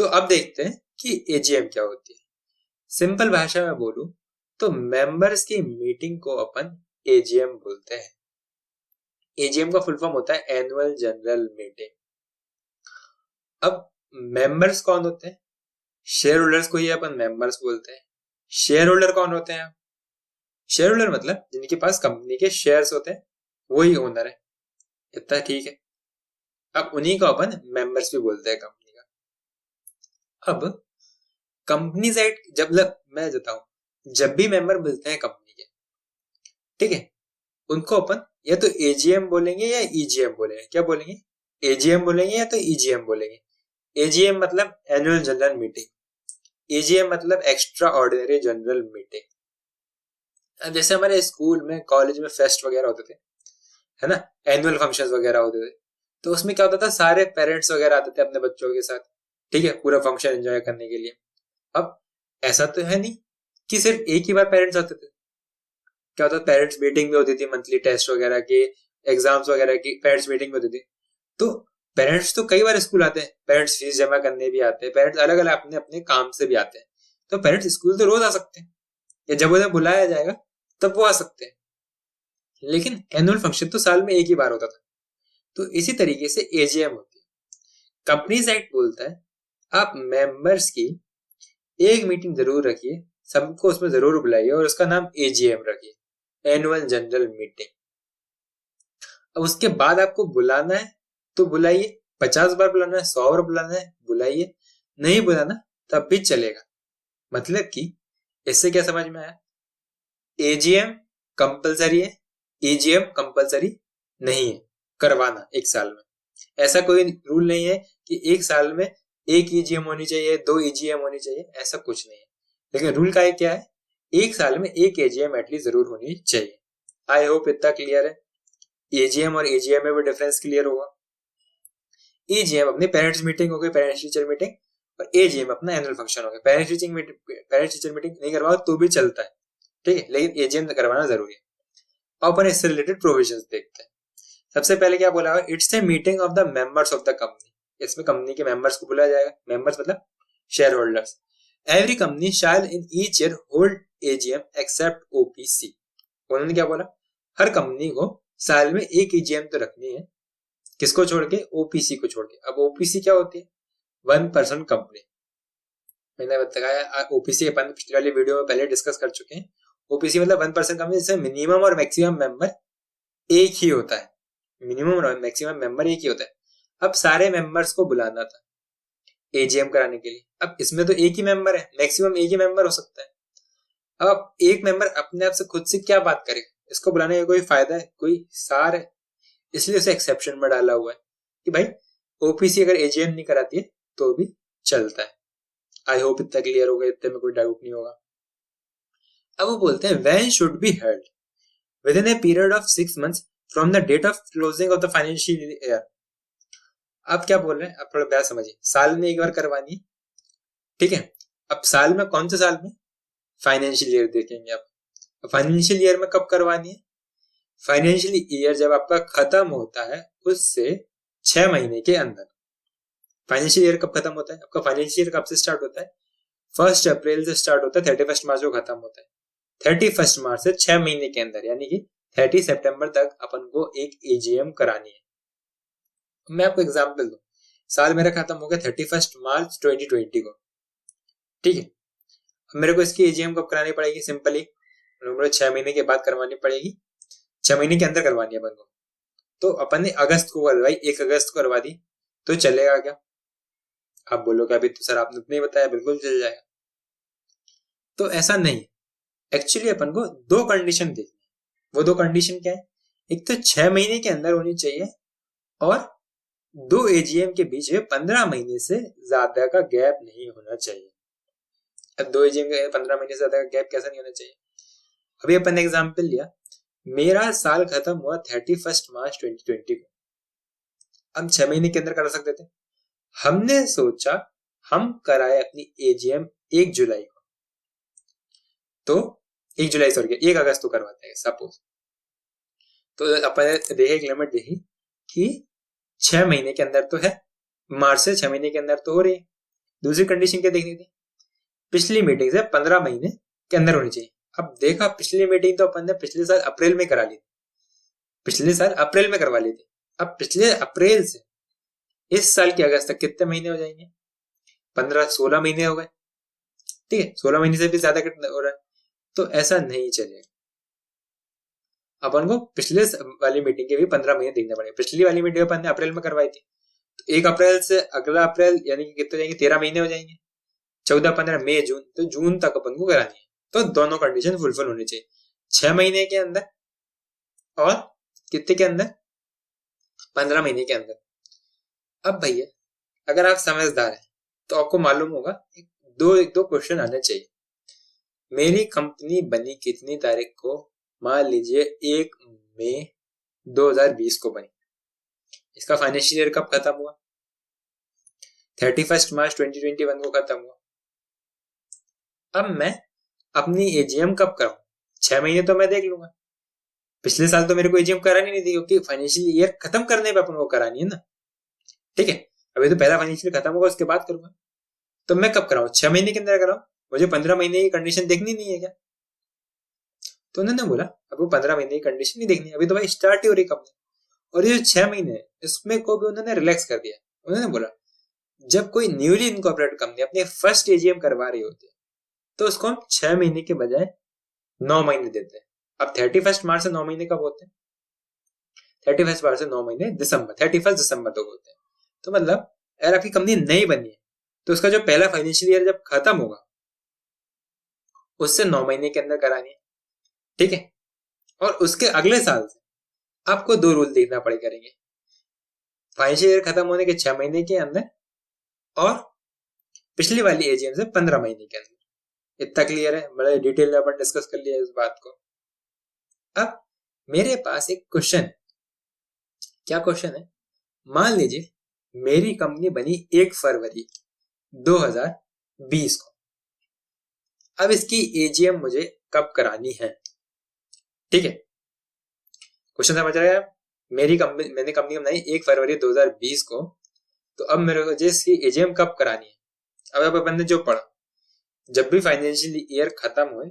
तो अब देखते हैं कि एजीएम क्या होती है। सिंपल भाषा में बोलूं तो मेंबर्स की मीटिंग को अपन एजीएम बोलते हैं। एजीएम का फुल फॉर्म होता है एनुअल जनरल मीटिंग। अब मेंबर्स कौन होते हैं? शेयर होल्डर्स को ही अपन मेंबर्स बोलते हैं। शेयर होल्डर कौन होते हैं? शेयर होल्डर मतलब जिनके पास कंपनी के शेयर्स होते हैं, वही ओनर है। इतना ठीक है। अब उन्हीं को अपन मेंबर्स भी बोलते हैं कंपनी का। अब कंपनी साइड मैं देता हूं, जब भी मेंबर मिलते हैं कंपनी के, ठीक है, उनको अपन या तो एजीएम बोलेंगे या ईजीएम बोलेंगे। क्या बोलेंगे? एजीएम बोलेंगे या तो ईजीएम बोलेंगे। एजीएम मतलब एनुअल जनरल मीटिंग, ईजीएम मतलब एक्स्ट्रा ऑर्डिनरी जनरल मीटिंग। जैसे हमारे स्कूल में, कॉलेज में फेस्ट वगैरह होते थे, है ना, एनुअल फंक्शंस वगैरह होते थे, तो उसमें क्या होता था, सारे पेरेंट्स वगैरह आते थे अपने बच्चों के साथ, ठीक है, पूरा फंक्शन एंजॉय करने के लिए। अब ऐसा तो है नहीं कि सिर्फ एक ही बार पेरेंट्स आते थे। क्या होता था, पेरेंट्स मीटिंग भी होती थी, मंथली टेस्ट वगैरह की, एग्जाम्स वगैरह की पेरेंट्स मीटिंग भी होती थी। तो पेरेंट्स तो कई बार स्कूल आते हैं, पेरेंट्स फीस जमा करने भी आते हैं, पेरेंट्स अलग अलग अपने अपने काम से भी आते हैं। तो पेरेंट्स स्कूल तो रोज आ सकते हैं, या जब उन्हें बुलाया जाएगा तब वो आ सकते हैं। लेकिन एनुअल फंक्शन तो साल में एक ही बार होता था। तो इसी तरीके से एजीएम होती है। कंपनी साइड बोलता है आप मेंबर्स की एक मीटिंग जरूर रखिए, सबको उसमें जरूर बुलाइए और उसका नाम एजीएम रखिए, एनुअल जनरल मीटिंग। अब उसके बाद आपको बुलाना है तो बुलाइए, 50 बार बुलाना है, 100 बार बुलाना है बुलाइए, नहीं बुलाना तब भी चलेगा। मतलब कि इससे क्या समझ में आया? एजीएम कंपलसरी है, ईजीएम कंपलसरी नहीं है करवाना एक साल में। ऐसा कोई रूल नहीं है कि एक साल में एक ईजीएम होनी चाहिए, 2 ईजीएम होनी चाहिए, ऐसा कुछ नहीं है। लेकिन रूल का क्या है, एक साल में एक एजीएम एटलीस्ट जरूर होनी चाहिए। आई होप इतना क्लियर है। एजीएम और एजीएम में भी डिफरेंस क्लियर होगा। एजीएम अपनी पेरेंट्स मीटिंग हो गई, पेरेंट्स टीचर मीटिंग, और एजीएम अपना एनुअल फंक्शन हो गया। पेरेंट्स टीचर मीटिंग नहीं करवाओ तो भी चलता है, ठीक है, लेकिन एजीएम करवाना जरूरी है। अब अपन इससे रिलेटेड प्रोविजंस देखते हैं। सबसे पहले क्या बोला हुआ, it's a meeting of the members of the company. इसमें कंपनी के मेंबर्स को बुलाया जाएगा। मेंबर्स मतलब shareholders. Every company shall in each year hold AGM except OPC. उन्होंने क्या बोला, हर कंपनी को साल में एक एजीएम तो रखनी है, किसको छोड़ के? ओपीसी को छोड़ के। अब ओपीसी क्या होती है? 1% कंपनी। मैंने बताया ओपीसी अपन पिछले वाली वीडियो में पहले डिस्कस कर चुके हैं। ओपीसी मतलब 1% कंपनी जिसमें मिनिमम और मैक्सिमम मेंबर एक ही होता है। मिनिमम और मैक्सिमम मेंबर एक ही होता है। अब सारे मेंबर्स को बुलाना था एजीएम कराने के लिए। अब इसमें तो एक ही मेंबर है, मैक्सिमम एक ही मेंबर हो सकता है। अब एक मेंबर अपने आप से खुद से क्या बात करे, इसको बुलाने का कोई फायदा है, कोई सार है? इसलिए उसे एक्सेप्शन में डाला हुआ है कि भाई ओपीसी अगर एजीएम नहीं कराती है तो भी चलता है। आई होप इतना क्लियर हो गया, इतने में कोई डाउट नहीं होगा। अब वो बोलते हैं when should be held within a period of 6 months from the date of closing of the financial year. अब क्या बोल रहे हैं, अब थोड़ा बात समझिए। साल में एक बार करवानी है, ठीक है। अब साल में कौन से साल में? फाइनेंशियल ईयर देखेंगे। अब फाइनेंशियल ईयर में कब करवानी है? फाइनेंशियल ईयर जब आपका खत्म होता है उससे 6 महीने के अंदर। फाइनेंशियल ईयर कब खत्म होता है आपका? फाइनेंशियल ईयर कब से स्टार्ट होता है? 1 अप्रैल से स्टार्ट होता है, 31 मार्च को खत्म होता है। 31 मार्च से 6 महीने के अंदर, यानी कि 30 सितंबर तक अपन को एक एजीएम करानी है। मैं आपको एग्जाम्पल दूं, साल मेरा खत्म हो गया 31 मार्च 2020 को, ठीक है। अब मेरे को इसकी एजीएम कब करानी पड़ेगी? सिंपली 6 महीने के बाद करवानी पड़ेगी, 6 महीने के अंदर करवानी है अपन को। तो अपन ने अगस्त को करवाई, 1 अगस्त को करवा दी, तो चलेगा क्या? आप बोलोगे अभी तो सर आपने नहीं बताया, बिल्कुल चल जाएगा। तो ऐसा नहीं, एक्चुअली अपन को 2 कंडीशन देखनी है। वो 2 कंडीशन क्या है? एक तो 6 महीने के अंदर होनी चाहिए, और 2 एजीएम के बीच में 15 महीने से ज्यादा का गैप नहीं होना चाहिए। अब 2 एजीएम के 15 महीने से ज्यादा का गैप कैसा नहीं होना चाहिए? अभी अपन ने एग्जाम्पल लिया, मेरा साल खत्म हुआ 31 मार्च 2020 को। हम 6 महीने के अंदर करा सकते थे। हमने सोचा हम कराए अपनी एजीएम 1 जुलाई को, तो 1 जुलाई सॉरी 1 अगस्त को करवाते हैं सपोज। तो अपन देखे एक लिमिट देखी कि 6 महीने के अंदर तो है, मार्च से 6 महीने के अंदर तो हो रही है, दूसरी कंडीशन क्या देखनी थी, पिछली मीटिंग से 15 महीने के अंदर होनी चाहिए। अब देखा पिछली मीटिंग तो अपन ने पिछले साल अप्रैल में करा ली थी, पिछले साल अप्रैल में करवा ली थी। अब पिछले अप्रैल से इस साल के अगस्त तक कितने महीने हो जाएंगे, 15-16 महीने हो गए, ठीक है, 16 महीने से भी ज्यादा हो रहा है, तो ऐसा नहीं चलेगा। अपन को पिछले वाली मीटिंग के भी 15 महीने देखने पड़ेंगे। पिछली वाली मीटिंग अपन ने अप्रैल में करवाई थी, तो 1 अप्रैल से अगला अप्रैल यानी कि कितने जाएंगे, 13 महीने हो जाएंगे, 14, 15, मई, जून, तो जून तक अपन को करानी है। तो दोनों कंडीशन फुलफिल होनी चाहिए, 6 महीने के अंदर और कितने के अंदर, 15 महीने के अंदर। अब भैया अगर आप समझदार हैं तो आपको मालूम होगा एक दो क्वेश्चन आने चाहिए। मेरी कंपनी बनी कितनी तारीख को, मान लीजिए 1 मई 2020 को बनी, इसका फाइनेंशियल ईयर कब खत्म हुआ, 31 मार्च 2021 को खत्म हुआ। अब मैं अपनी एजीएम कब कराऊं, 6 महीने तो मैं देख लूंगा, पिछले साल तो मेरे को एजीएम करानी नहीं थी क्योंकि फाइनेंशियल ईयर खत्म करने पे अपन को करानी है ना, ठीक है, अभी तो पहला फाइनेंशियल खत्म होगा उसके बाद करूंगा, तो मैं कब कराऊं, 6 महीने के अंदर कराऊं, मुझे 15 महीने की कंडीशन देखनी नहीं है क्या। तो उन्होंने बोला अब वो 15 महीने की कंडीशन नहीं देखनी, अभी तो भाई स्टार्ट ही हो रही कंपनी, और ये जो 6 महीने है इसमें को भी उन्होंने रिलैक्स कर दिया। उन्होंने बोला जब कोई न्यूली इनकॉर्पोरेटेड कंपनी अपने फर्स्ट एजीएम करवा रही होती है तो उसको हम 6 महीने के बजाय 9 महीने देते हैं। अब 31 मार्च से 9 महीने कब होते हैं, 31 मार्च से 9 महीने दिसंबर, 31 दिसंबर तक होते हैं। तो मतलब अगर आपकी कंपनी नई बनी है तो उसका जो पहला फाइनेंशियल ईयर जब खत्म होगा उससे 9 महीने के अंदर करानी है, ठीक है, और उसके अगले साल से आपको 2 रूल देखना पड़े करेंगे, फाइनेंशियल ईयर खत्म होने के 6 महीने के अंदर और पिछली वाली एजीएम से 15 महीने के अंदर। इतना क्लियर है, बड़े डिटेल में अपन डिस्कस कर लिया इस बात को। अब मेरे पास एक क्वेश्चन है, क्या क्वेश्चन है, मान लीजिए मेरी कंपनी बनी 1 फरवरी 2020 को, अब इसकी एजीएम मुझे कब करानी है, ठीक है, क्वेश्चन समझ रहे हैं आप। मैंने कंपनी बनाई 1 फरवरी 2020 को, तो अब मेरे को इसकी एजीएम कब करानी है। अब अपन ने जो पढ़ा, जब भी फाइनेंशियल ईयर खत्म हुए,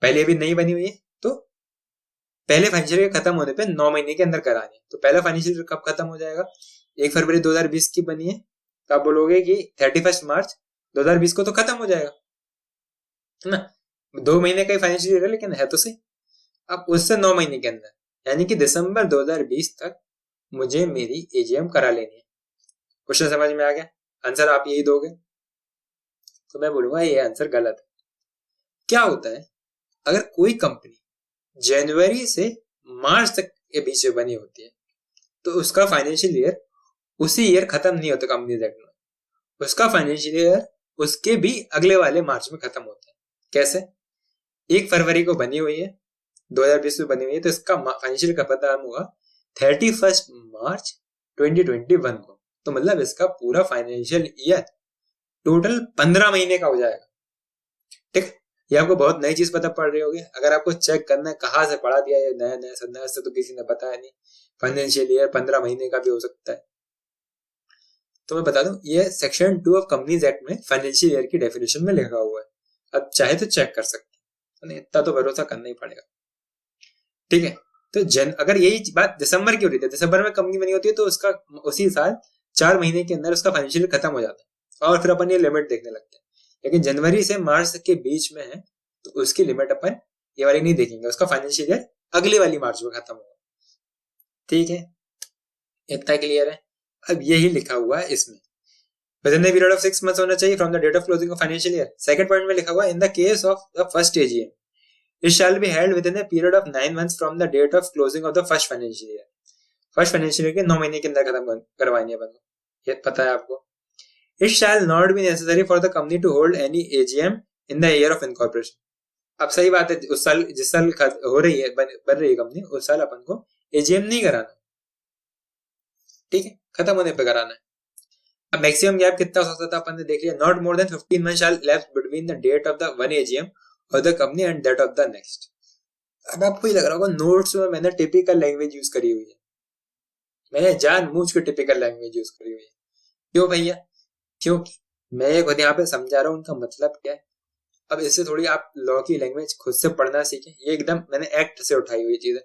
पहले भी नहीं बनी हुई है तो पहले फाइनेंशियल ईयर खत्म होने पे 9 महीने के अंदर करानी है। तो पहला फाइनेंशियल ईयर कब खत्म हो जाएगा, 1 फरवरी 2020 की बनी है, तो आप बोलोगे कि 31 मार्च 2020 को तो खत्म हो जाएगा, है ना, 2 महीने का ही फाइनेंशियल ईयर है लेकिन है तो सही। अब उससे 9 महीने के अंदर यानी कि दिसंबर 2020 तक मुझे मेरी एजीएम करा लेनी है। क्वेश्चन समझ में आ गया, आंसर आप यही दोगे, तो मैं बोलूंगा ये आंसर गलत है। क्या होता है, अगर कोई कंपनी जनवरी से मार्च तक के बीच में बनी होती है तो उसका फाइनेंशियल ईयर उसी ईयर खत्म नहीं होता कंपनी एक्ट में, उसका फाइनेंशियल ईयर उसके भी अगले वाले मार्च में खत्म होता है। कैसे, 1 फरवरी को बनी हुई है 2020 में बनी हुई है तो इसका फाइनेंशियल का खत्म होगा 31 मार्च 2021 को, तो मतलब इसका पूरा फाइनेंशियल ईयर टोटल 15 महीने का हो जाएगा, ठीक। ये आपको बहुत नई चीज पता पड़ रही होगी, अगर आपको चेक करना है कहाँ से पढ़ा दिया, ये नया नया संन्यास से तो किसी ने बताया नहीं, फाइनेंशियल ईयर 15 महीने का भी हो सकता है। तो मैं बता दूं ये सेक्शन 2 ऑफ कंपनीज एक्ट में फाइनेंशियल ईयर की डेफिनेशन में लिखा हुआ है, अब चाहे तो चेक कर सकते हैं, इतना तो भरोसा करना ही पड़ेगा, ठीक है। तो अगर यही बात दिसंबर की हो रही थी, दिसंबर में कंपनी बनी होती है तो उसका उसी साल 4 महीने के अंदर उसका फाइनेंशियल खत्म हो जाता है और फिर अपन ये लिमिट देखने लगते हैं। लेकिन जनवरी से मार्च तक के बीच में है तो उसकी लिमिट अपन ये वाली नहीं देखेंगे, उसका फाइनेंशियल ईयर अगले वाली मार्च में खत्म होगा, ठीक है, इतना क्लियर है। अब यही लिखा हुआ है इसमें, within a period of 6 months होना चाहिए from the date of closing of financial year। Second point में लिखा हुआ है in the case of the first AGM it shall be held within a period of 9 months from the date of closing of the first financial year। First financial year के 9 महीने के अंदर खत्म करवानी है बंदो, ये पता है आपको। It shall not be necessary for the company to hold any AGM in the year of incorporation। अब सही बात है, उस साल जिस साल हो रही है बन रही है कंपनी उस साल अपन को एजीएम नहीं कराना, ठीक है, खत्म होने पे कराना है। अब मैक्सिमम गैप कितना हो सकता था अपन ने देख लिया, not more than 15 months shall lapse between the date of the one AGM और the company and that of the next. अब आपको ही लग रहा होगा नोट्स में मैंने टिपिकल लैंग्वेज यूज करी हुई है, मैंने जानबूझ के टिपिकल लैंग्वेज यूज करी हुई है। क्यों भैया, क्योंकि मैं ये खुद यहाँ पे समझा रहा हूँ उनका मतलब क्या है। अब इससे थोड़ी आप लॉ की लैंग्वेज खुद से पढ़ना सीखें। ये एकदम मैंने एक्ट से उठाई हुई चीज है।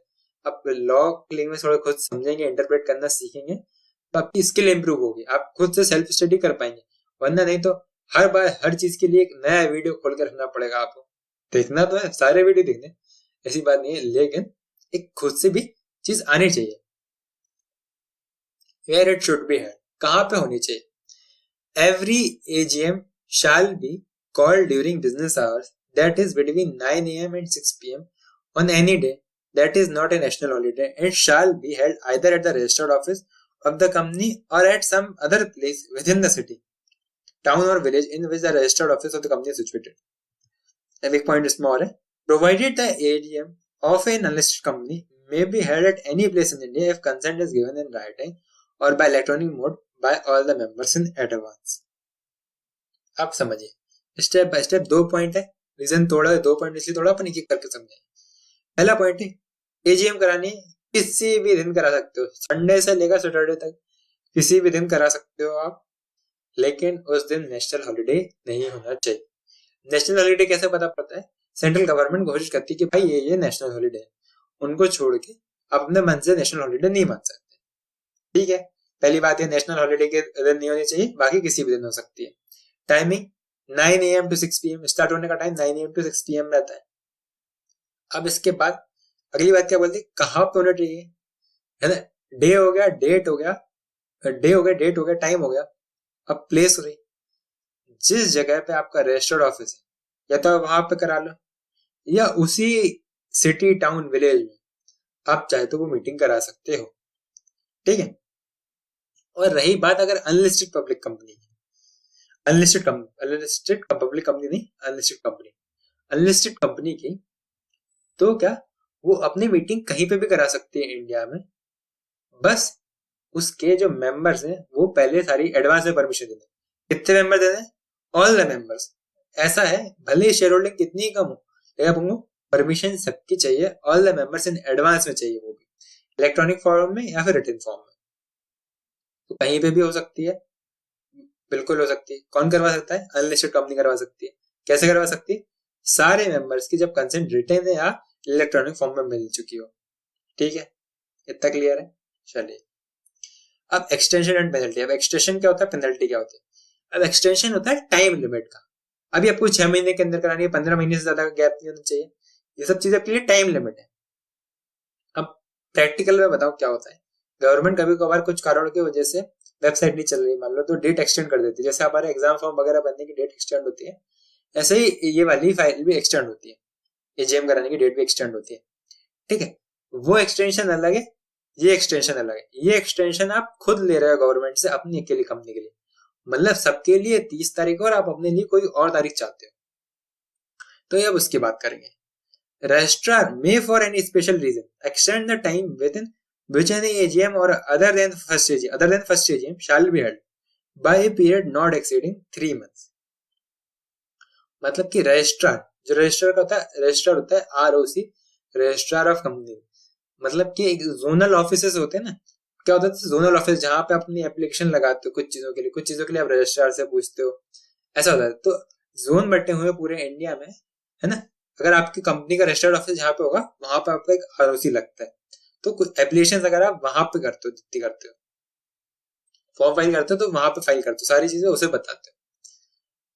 आप लॉ की लैंग्वेज थोड़ा खुद समझेंगे, इंटरप्रेट करना सीखेंगे तो आपकी स्किल इंप्रूव होगी, आप खुद से सेल्फ स्टडी कर पाएंगे। वरना नहीं तो हर बार हर चीज के लिए एक नया वीडियो खोल कर रखना पड़ेगा आपको। देखना तो है, सारे वीडियो देखने, ऐसी बात नहीं है, लेकिन एक खुद से भी चीज आनी चाहिए। Where it should be held, कहाँ पे होनी चाहिए। Every AGM shall be called during business hours, that is between 9 a.m. and 6 p.m. on any day that is not a national holiday, and shall be held either at the registered office of the company or at some other place within the city, town or village in which the registered office of the company is situated. अब एक point इसमें और है, provided the AGM of an unlisted company may be held at any place in India if consent is given in writing or by electronic mode by all the members in advance. आप समझिए step by step. 2 point है, reason तोड़ा है, 2 point इसलिए थोड़ा अपन एक एक करके समझें। पहला पॉइंट है, एजीएम करानी किसी भी दिन करा सकते हो, संडे से लेकर सैटरडे तक किसी भी दिन करा सकते हो आप, लेकिन उस दिन नेशनल हॉलिडे नहीं होना चाहिए। नेशनल हॉलिडे कैसे पता पड़ता है, सेंट्रल गवर्नमेंट कोशिश करती है कि भाई ये नेशनल हॉलिडे है, उनको छोड़ के आप अपने मन से नेशनल हॉलिडे नहीं मान सकते। ठीक है, पहली बात है नेशनल हॉलिडे के दिन नहीं होनी चाहिए, बाकी किसी भी दिन हो सकती है। Timing 9 AM to 6 PM, start होने का टाइम 9 AM to 6 PM रहता है। अब इसके बाद अगली बात क्या बोलती है, कहाँ पे होना चाहिए, है ना। डे हो गया, डेट हो गया, डे हो गया, डेट हो गया, टाइम हो गया। अब प्लेस हो रही, जिस जगह पे आपका रजिस्टर्ड ऑफिस है या तो वहां पे करा लो, या उसी सिटी टाउन विलेज में आप चाहे तो वो मीटिंग करा सकते हो। ठीक है। और रही बात अगर unlisted public company, unlisted public company नहीं, अनलिस्टेड कंपनी की, तो क्या वो अपनी मीटिंग कहीं पे भी करा सकती है इंडिया में, बस उसके जो मेंबर्स हैं वो पहले सारी एडवांस में परमिशन देते हैं। कितने मेंबर देते हैं, ऑल द मेंबर्स। ऐसा है भले ही शेयर होल्डिंग कितनी ही कम हो, लेकिन आपको परमिशन सबकी चाहिए, all the members in advance में चाहिए, वो भी इलेक्ट्रॉनिक फॉर्म में या फिर रिटन फॉर्म में। तो कहीं पे भी हो सकती है, बिल्कुल हो सकती है। कौन करवा सकता है, अनलिस्टेड कंपनी करवा सकती है। कैसे करवा सकती है, सारे मेंबर्स की जब कंसेंट रिटन है या इलेक्ट्रॉनिक फॉर्म में मिल चुकी हो। ठीक है, इतना क्लियर है। चलिए अब एक्सटेंशन एंड पेनल्टी। अब एक्सटेंशन क्या होता है, पेनल्टी क्या होती है। अब एक्सटेंशन होता है टाइम लिमिट का। अभी आपको 6 महीने के अंदर करानी है, 15 महीने से ज्यादा का गैप नहीं होना चाहिए, ये सब चीजें आपके लिए टाइम लिमिट है। अब प्रैक्टिकल में बताओ क्या होता है। गवर्नमेंट कभी कभार कुछ कारणों की वजह से वेबसाइट नहीं चल रही मान लो, तो डेट एक्सटेंड कर देती है। जैसे हमारे एग्जाम फॉर्म वगैरह बनने की डेट एक्सटेंड होती है, ऐसे ही ये वाली फाइल भी एक्सटेंड होती है, एजीएम कराने की डेट भी एक्सटेंड होती है। ठीक है, वो एक्सटेंशन अलग है, ये एक्सटेंशन अलग है। ये एक्सटेंशन आप खुद ले रहे हो गवर्नमेंट से अपनी अकेली कंपनी के लिए, मतलब सबके लिए 30 तारीख और आप अपने लिए कोई और तारीख चाहते हो, तो ये अब उसकी बात करेंगे। Registrar may for any special reason extend the time within which any AGM or other than first AGM shall be held by a period not exceeding 3 months। मतलब कि रजिस्ट्रार, जो रजिस्ट्रार का होता है, रजिस्ट्रार होता है ROC, रजिस्ट्रार ऑफ कंपनी। मतलब कि एक जोनल ऑफिसेस होते हैं ना, क्या होता है जोनल ऑफिस, जहां पे अपनी एप्लीकेशन लगाते हो कुछ चीजों के लिए, कुछ चीजों के लिए आप रजिस्ट्रार से पूछते हो, ऐसा होता है। तो जोन बटे हुए पूरे इंडिया में, है ना। अगर आपकी कंपनी का रजिस्टर्ड ऑफिस जहां पे होगा वहां पे आपका एक ROC लगता है, तो कुछ एप्लीकेशन अगर आप वहां पे करते हो, जितनी करते हो फॉर्म फाइल करते हो तो वहां पे फाइल करते हो, सारी चीजें उसे बताते हो।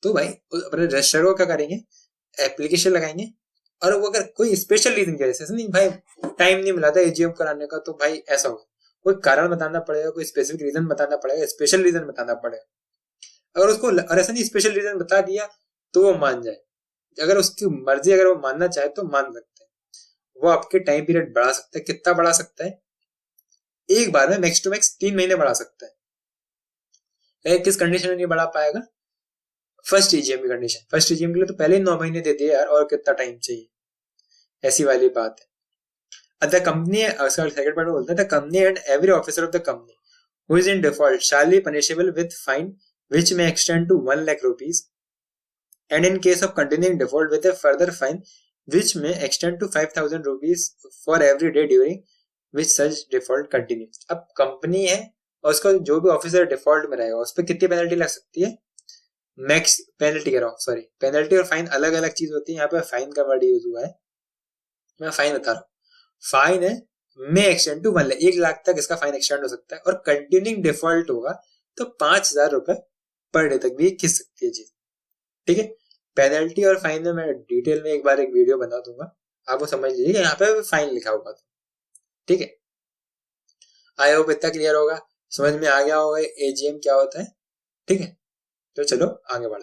तो भाई अपने रजिस्टर को क्या करेंगे, एप्लीकेशन लगाएंगे, और वो अगर कोई स्पेशल रीजन की वजह से नहीं भाई टाइम नहीं मिला था एजीएम कराने का, तो भाई ऐसा होगा, कोई कारण बताना पड़ेगा, कोई स्पेसिफिक रीजन बताना पड़ेगा, स्पेशल रीजन बताना पड़ेगा। अगर उसको और ऐसा नहीं स्पेशल रीजन बता दिया तो वो मान जाए, अगर उसकी मर्जी, अगर वो मानना चाहे तो मान सकते हैं। वो आपके टाइम पीरियड बढ़ा सकता है, कितना बढ़ा सकता है, एक बार में मैक्स टू मैक्स 3 महीने बढ़ा सकता है। किस कंडीशन में नहीं बढ़ा पाएगा, फर्स्ट एजीएम की कंडीशन। फर्स्ट एजीएम के लिए तो पहले ही 9 महीने दे दिए यार, और कितना टाइम चाहिए, ऐसी वाली बात है। द कंपनी, सेकंड पार्ट बोलता है, the company and every officer of the company who is in default shall be punishable with fine which may extend to 1 lakh rupees, and in case of continuing default with a further fine which may extend to 5,000 rupees for every day during which such default continues। अब company है और उसका जो भी officer default में रहेगा उस पर कितनी पेनल्टी लग सकती है, मैक्स पेनल्टी कह रहा हूँ, सॉरी, पेनल्टी और फाइन अलग अलग चीज होती है। यहाँ पे फाइन का वर्ड यूज हुआ है, मैं फाइन बता रहा हूँ। फाइन है may extend to 1 lakh, 1 lakh तक इसका फाइन एक्सटेंड हो सकता है, और कंटिन्यूइंग डिफॉल्ट होगा तो 5,000 रुपए पर डे तक भी खिंच सकती है चीज। ठीक है, पेनल्टी और फाइन में मैं डिटेल में एक बार एक वीडियो बना दूंगा, आप वो समझ लीजिए, यहाँ पे फाइन लिखा होगा तो। ठीक है, आई होप इतना क्लियर होगा, समझ में आ गया होगा एजीएम क्या होता है। ठीक है, तो चलो आगे बढ़ते हैं।